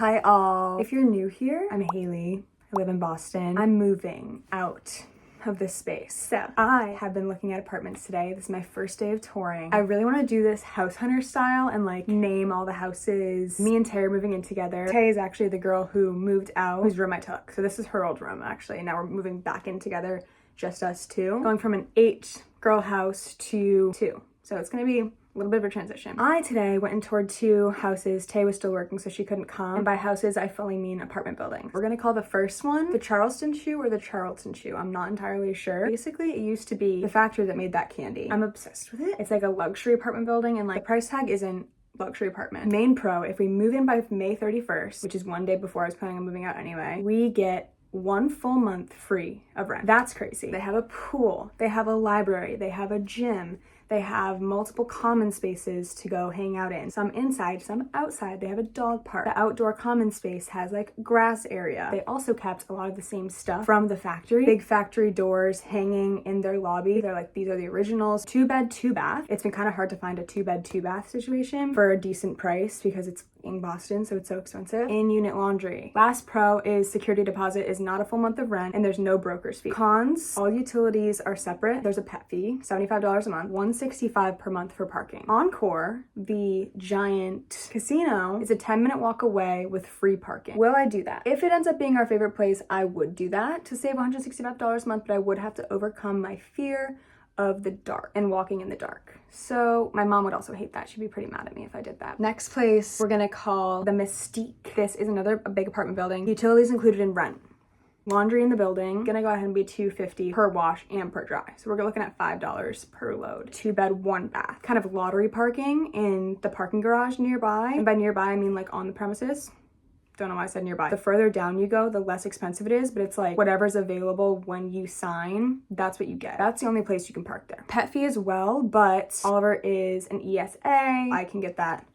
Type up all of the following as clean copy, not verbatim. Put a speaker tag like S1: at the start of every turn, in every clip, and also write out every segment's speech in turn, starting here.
S1: Hi all. If you're new here, I'm Haley. I live in Boston. I'm moving out of this space. So I have been looking at apartments today. This is my first day of touring. I really want to do this house hunter style and like name all the houses. Me and Tay are moving in together. Tay is actually the girl who moved out, whose room I took. So this is her old room actually. Now we're moving back in together, just us two. Going from an 8-girl house to 2. So it's gonna be a little bit of a transition. I today went and toured 2 houses. Tay was still working, so she couldn't come. And by houses, I fully mean apartment buildings. We're gonna call the first one the Charleston Chew or the Charlton Chew. I'm not entirely sure. Basically, it used to be the factory that made that candy. I'm obsessed with it. It's like a luxury apartment building, and like the price tag isn't luxury apartment. Main pro, if we move in by May 31st, which is one day before I was planning on moving out anyway, we get 1 full month free of rent. That's crazy. They have a pool, they have a library, they have a gym, they have multiple common spaces to go hang out in. Some inside, some outside. They have a dog park. The outdoor common space has like grass area. They also kept a lot of the same stuff from the factory. Big factory doors hanging in their lobby. They're like, these are the originals. 2-bed, 2-bath. It's been kind of hard to find a 2-bed, 2-bath situation for a decent price because it's in Boston, so it's so expensive. In-unit laundry. Last pro is security deposit is not a full month of rent and there's no broker's fee. Cons, all utilities are separate. There's a pet fee, $75 a month, $165 per month for parking. Encore, the giant casino, is a 10-minute walk away with free parking. Will I do that? If it ends up being our favorite place, I would do that to save $165 a month, but I would have to overcome my fear of the dark and walking in the dark. So my mom would also hate that. She'd be pretty mad at me if I did that. Next place we're gonna call the Mystique. This is another big apartment building. Utilities included in rent. Laundry in the building, gonna go ahead and be $250 per wash and per dry. So we're looking at $5 per load. 2-bed, 1-bath. Kind of lottery parking in the parking garage nearby. And by nearby, I mean like on the premises. Don't know why I said nearby. The further down you go, the less expensive it is, but it's like whatever's available when you sign, that's what you get. That's the only place you can park there. Pet fee as well, but Oliver is an ESA. I can get that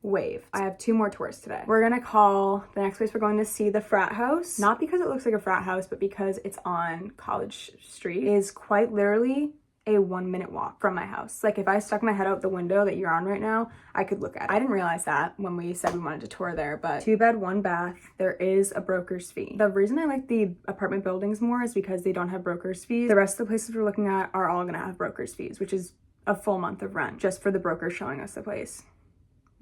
S1: waived. I have 2 more tours today. We're gonna call the next place we're going to see the frat house. Not because it looks like a frat house, but because it's on College Street. It is quite literally a 1-minute walk from my house. Like if I stuck my head out the window that you're on right now, I could look at it. I didn't realize that when we said we wanted to tour there, but 2-bed, 1-bath, there is a broker's fee. The reason I like the apartment buildings more is because they don't have broker's fees. The rest of the places we're looking at are all gonna have broker's fees, which is a full month of rent just for the broker showing us the place.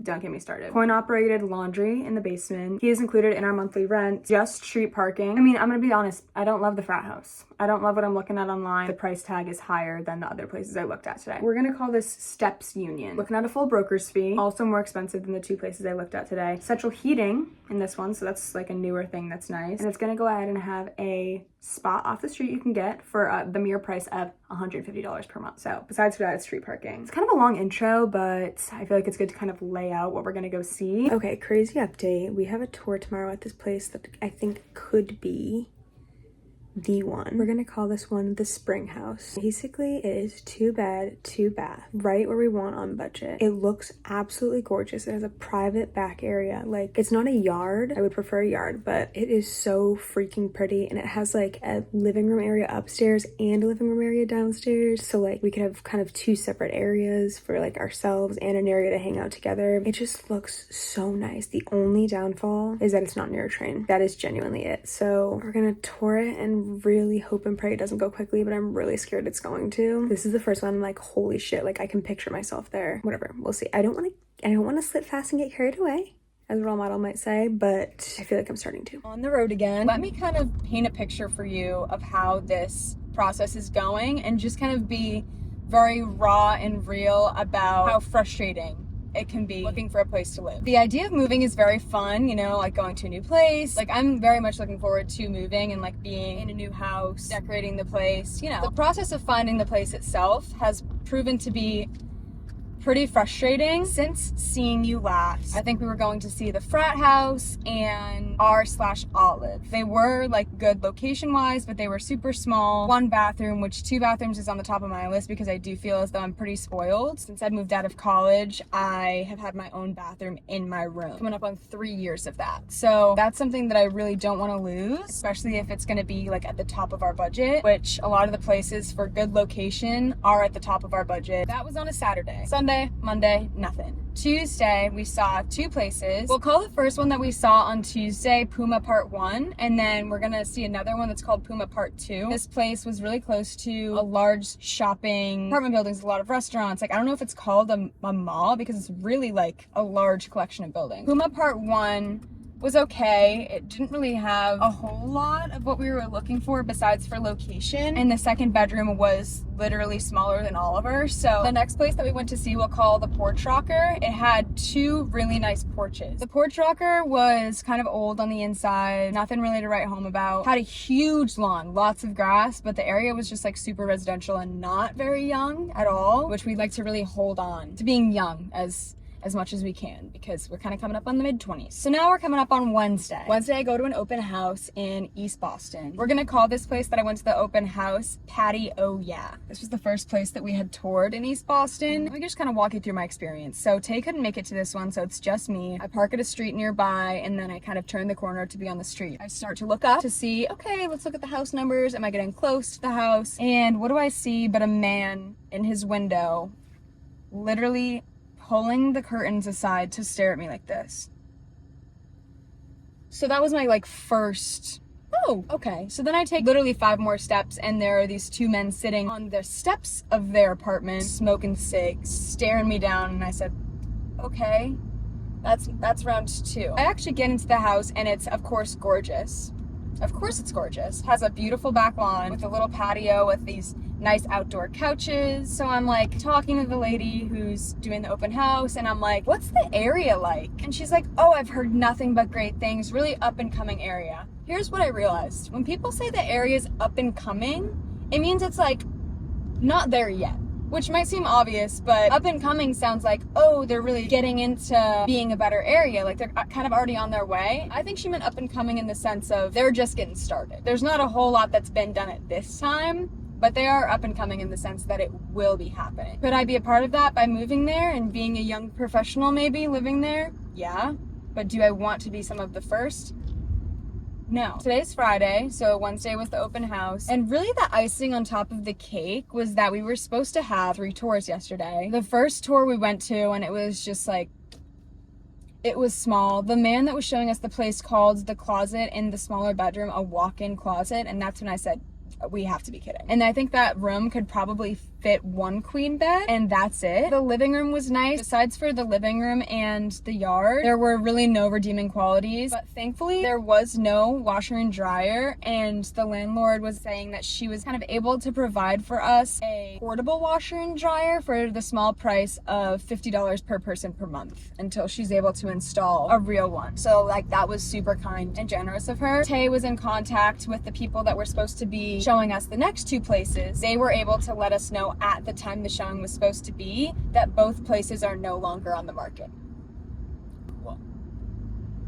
S1: Don't get me started. Coin operated laundry in the basement. He is included in our monthly rent. Just street parking. I mean, I'm gonna be honest, I don't love the frat house. I don't love what I'm looking at online. The price tag is higher than the other places I looked at today. We're gonna call this Steps Union. Looking at a full broker's fee. Also more expensive than the 2 places I looked at today. Central heating in this one, so that's like a newer thing that's nice. And it's gonna go ahead and have a spot off the street you can get for the mere price of $150 per month. So besides that, it's street parking. It's kind of a long intro, but I feel like it's good to kind of lay out what we're gonna go see. Okay, crazy update. We have a tour tomorrow at this place that I think could be the one. We're gonna call this one the Spring House. Basically, it is 2-bed, 2-bath, right where we want on budget. It looks absolutely gorgeous. It has a private back area. Like, it's not a yard. I would prefer a yard, but it is so freaking pretty. And it has like a living room area upstairs and a living room area downstairs. So like we could have kind of 2 separate areas for like ourselves and an area to hang out together. It just looks so nice. The only downfall is that it's not near a train. That is genuinely it. So we're gonna tour it and really hope and pray it doesn't go quickly, but I'm really scared it's going to. This is the first one I'm like, holy shit, like I can picture myself there. Whatever, we'll see. I don't want to slip fast and get carried away, as a role model might say, but I feel like I'm starting to. On the road again. Let me kind of paint a picture for you of how this process is going and just kind of be very raw and real about how frustrating it can be looking for a place to live. The idea of moving is very fun, you know, like going to a new place. Like I'm very much looking forward to moving and like being in a new house, decorating the place, you know. The process of finding the place itself has proven to be pretty frustrating. Since seeing you last, I think we were going to see the frat house and R/Olive. They were like good location wise, but they were super small. 1 bathroom, which 2 bathrooms is on the top of my list because I do feel as though I'm pretty spoiled. Since I moved out of college, I have had my own bathroom in my room. Coming up on 3 years of that. So that's something that I really don't want to lose, especially if it's going to be like at the top of our budget, which a lot of the places for good location are at the top of our budget. That was on a Saturday. Sunday Sunday, Monday, nothing. Tuesday, we saw 2 places. We'll call the first one that we saw on Tuesday Puma Part 1, and then we're gonna see another one that's called Puma Part 2. This place was really close to a large shopping apartment buildings, a lot of restaurants. Like, I don't know if it's called a mall because it's really like a large collection of buildings. Puma Part 1 was okay. It didn't really have a whole lot of what we were looking for besides for location. And the second bedroom was literally smaller than Oliver. So the next place that we went to see, we'll call the Porch Rocker. It had 2 really nice porches. The Porch Rocker was kind of old on the inside, nothing really to write home about. Had a huge lawn, lots of grass, but the area was just like super residential and not very young at all, which we'd like to really hold on to being young as much as we can because we're kind of coming up on the mid-20s. So now we're coming up on Wednesday. Wednesday, I go to an open house in East Boston. We're gonna call this place that I went to the open house Patty Oh Yeah. This was the first place that we had toured in East Boston. Let me just kind of walk you through my experience. So Tay couldn't make it to this one, so it's just me. I park at a street nearby, and then I kind of turn the corner to be on the street. I start to look up to see, okay, let's look at the house numbers. Am I getting close to the house? And what do I see but a man in his window, literally pulling the curtains aside to stare at me like this. So that was my like first, oh, okay. So then I take literally 5 more steps and there are these 2 men sitting on the steps of their apartment, smoking cigs, staring me down, and I said, okay, that's round 2. I actually get into the house and it's of course gorgeous. Of course it's gorgeous. Has a beautiful back lawn with a little patio with these nice outdoor couches. So I'm like talking to the lady who's doing the open house and I'm like, what's the area like? And she's like, oh, I've heard nothing but great things. Really up and coming area. Here's what I realized. When people say the area's up and coming, it means it's like not there yet. Which might seem obvious, but up and coming sounds like, oh, they're really getting into being a better area. Like they're kind of already on their way. I think she meant up and coming in the sense of they're just getting started. There's not a whole lot that's been done at this time, but they are up and coming in the sense that it will be happening. Could I be a part of that by moving there and being a young professional maybe living there? Yeah. But do I want to be some of the first? No. Today's Friday, so Wednesday was the open house. And really the icing on top of the cake was that we were supposed to have 3 tours yesterday. The first tour we went to and it was just like, it was small. The man that was showing us the place called the closet in the smaller bedroom a walk-in closet, and that's when I said, we have to be kidding. And I think that room could probably fit 1 queen bed, and that's it. The living room was nice. Besides for the living room and the yard, there were really no redeeming qualities, but thankfully there was no washer and dryer, and the landlord was saying that she was kind of able to provide for us a portable washer and dryer for the small price of $50 per person per month until she's able to install a real one. So like that was super kind and generous of her. Tay was in contact with the people that were supposed to be showing us the next 2 places. They were able to let us know at the time the showing was supposed to be that both places are no longer on the market. Cool.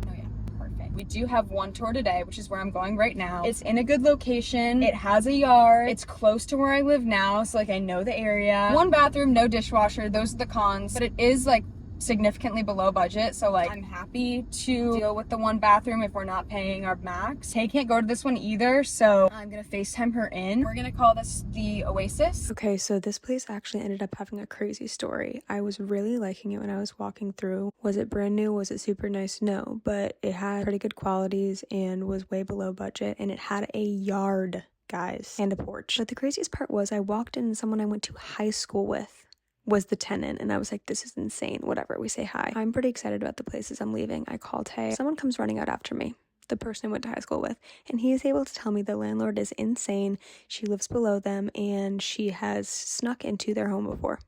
S1: Oh yeah, perfect. We do have 1 tour today, which is where I'm going right now. It's in a good location. It has a yard. It's close to where I live now, so like I know the area. 1 bathroom, no dishwasher. Those are the cons, but it is like significantly below budget, so like I'm happy to deal with the 1 bathroom if we're not paying our max. Tay can't go to this one either, so I'm gonna FaceTime her in. We're gonna call this the Oasis.
S2: Okay, so this place actually ended up having a crazy story. I was really liking it when I was walking through. Was it brand new? Was it super nice? No, but it had pretty good qualities and was way below budget, and it had a yard, guys, and a porch. But the craziest part was I walked in and someone I went to high school with was the tenant, and I was like, this is insane. Whatever, we say hi. I'm pretty excited about the places I'm leaving. I called Tay. Someone comes running out after me, the person I went to high school with, and he is able to tell me the landlord is insane. She lives below them and she has snuck into their home before.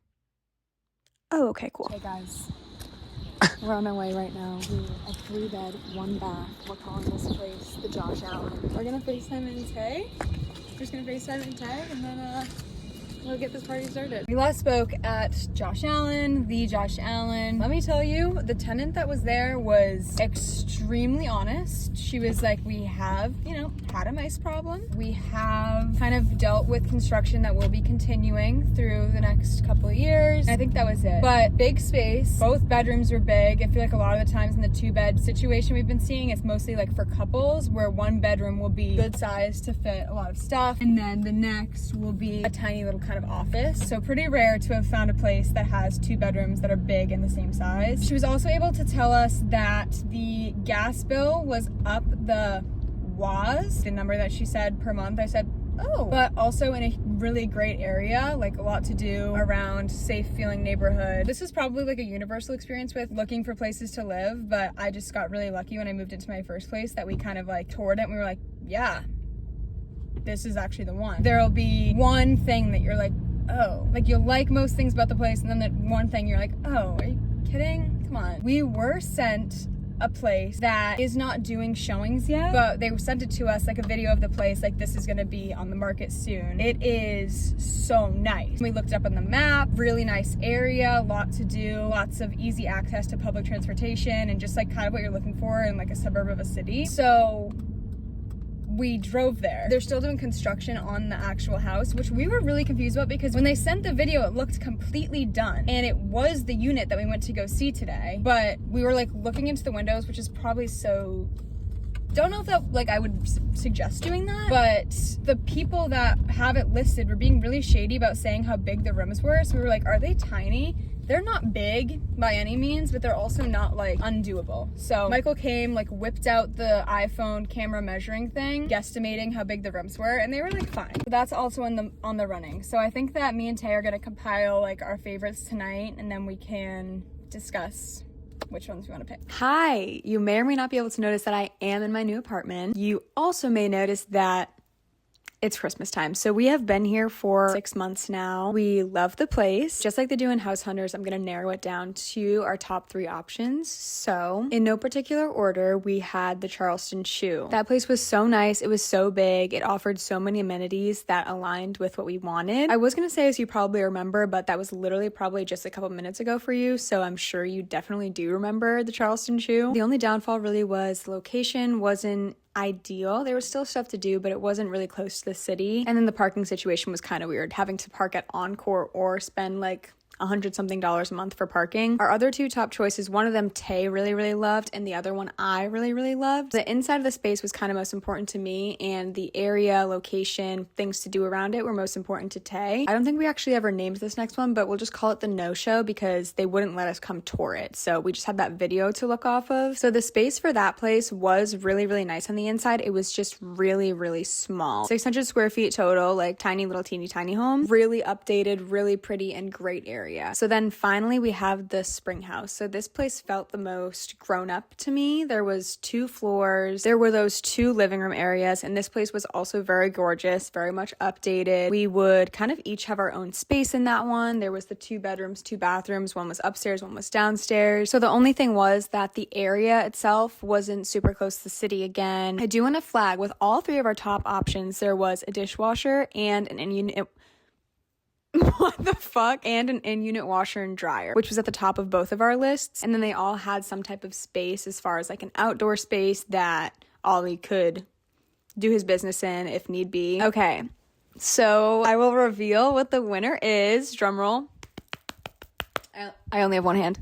S2: Oh, okay, cool.
S1: Hey guys, we're on our way right now to a 3-bed, 1 bath. We're calling this place the Josh Allen. We're gonna FaceTime in Tay. We're just gonna FaceTime in Tay, and then we'll get this party started. We last spoke at Josh Allen, the Josh Allen. Let me tell you, the tenant that was there was extremely honest. She was like, we have, had a mice problem. We have kind of dealt with construction that will be continuing through the next couple of years. I think that was it. But big space, both bedrooms were big. I feel like a lot of the times in the 2-bed situation we've been seeing, it's mostly like for couples where 1 bedroom will be good size to fit a lot of stuff. And then the next will be a tiny little kind kind of office. So pretty rare to have found a place that has 2 bedrooms that are big and the same size. She was also able to tell us that the gas bill was up the number that she said per month. I said, oh, but also in a really great area, like a lot to do around, safe feeling neighborhood. This is probably like a universal experience with looking for places to live, but I just got really lucky when I moved into my first place that we kind of like toured it and we were like, yeah, this is actually the one. There'll be one thing that you're like, oh, like you'll like most things about the place, and then that one thing you're like, oh, are you kidding? Come on. We were sent a place that is not doing showings yet, but they sent it to us like a video of the place, like this is gonna be on the market soon. It is so nice. We looked up on the map, really nice area, lot to do, lots of easy access to public transportation, and just like kind of what you're looking for in like a suburb of a city. So we drove there. They're still doing construction on the actual house, which we were really confused about because when they sent the video, it looked completely done. And it was the unit that we went to go see today. But we were like looking into the windows, which is probably so... Don't know if that, like, I would suggest doing that, but the people that have it listed were being really shady about saying how big the rooms were. So we were like, are they tiny? They're not big by any means, but they're also not like undoable. So Michael came, like whipped out the iPhone camera measuring thing, guesstimating how big the rooms were, and they were like fine. So that's also on the running. So I think that me and Tay are gonna compile like our favorites tonight, and then we can discuss which ones we want to pick. Hi! You may or may not be able to notice that I am in my new apartment. You also may notice that it's Christmas time. So we have been here for 6 months now. We love the place. Just like they do in House Hunters, I'm gonna narrow it down to our top 3 options. So in no particular order, we had the Charleston Chew. That place was so nice. It was so big. It offered so many amenities that aligned with what we wanted. I was gonna say, as you probably remember, but that was literally probably just a couple minutes ago for you. So I'm sure you definitely do remember the Charleston Chew. The only downfall really was the location wasn't ideal. There was still stuff to do, but it wasn't really close to the city. And then the parking situation was kind of weird, having to park at Encore or spend like $100-something a month for parking. Our other 2 top choices, one of them Tay really loved, and the other one I really loved. The inside of the space was kind of most important to me, and the area, location, things to do around it were most important to Tay. I don't think we actually ever named this next one, but we'll just call it the no-show because they wouldn't let us come tour it. So we just had that video to look off of. So the space for that place was really nice on the inside. It was just really small. 600 square feet total, like tiny little teeny tiny home. Really updated, really pretty, and great area. So then finally we have the spring house. So this place felt the most grown up to me. There was 2 floors. There were those 2 living room areas, and this place was also very gorgeous, very much updated. We would kind of each have our own space in that one. There was the 2 bedrooms, 2 bathrooms. One was upstairs, one was downstairs. So the only thing was that the area itself wasn't super close to the city again. I do want to flag with all 3 of our top options, there was a dishwasher and an in-unit what the fuck? And an in-unit washer and dryer, which was at the top of both of our lists. And then they all had some type of space as far as like an outdoor space that Ollie could do his business in if need be. Okay, so I will reveal what the winner is. Drum roll. I only have one hand.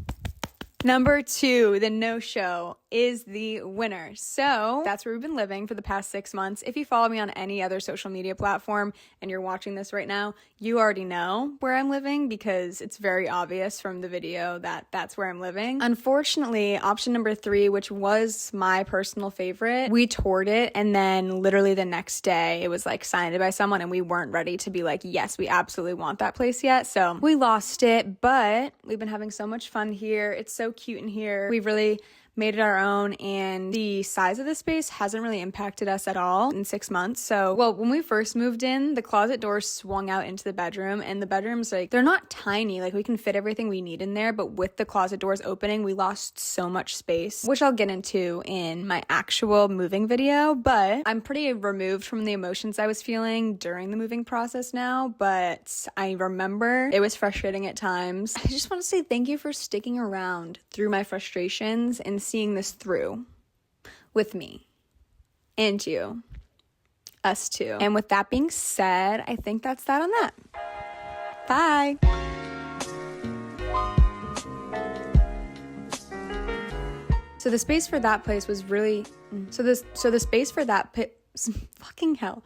S1: Number 2, the no-show, is the winner. So that's where we've been living for the past 6 months. If you follow me on any other social media platform and you're watching this right now, you already know where I'm living because it's very obvious from the video that that's where I'm living. Unfortunately, option number 3, which was my personal favorite, we toured it and then literally the next day it was like signed by someone and we weren't ready to be like, yes, we absolutely want that place yet. So we lost it, but we've been having so much fun here. It's so cute in here. We've really made it our own, and the size of the space hasn't really impacted us at all in 6 months. So, well, when we first moved in, the closet doors swung out into the bedroom, and the bedrooms, like, they're not tiny, like we can fit everything we need in there, but with the closet doors opening, we lost so much space, which I'll get into in my actual moving video. But I'm pretty removed from the emotions I was feeling during the moving process now, but I remember it was frustrating at times. I just want to say thank you for sticking around through my frustrations and seeing this through with me and you, us too. And with that being said, I think that's that on that. Bye. So the space for that place was really, so the space for that fucking hell.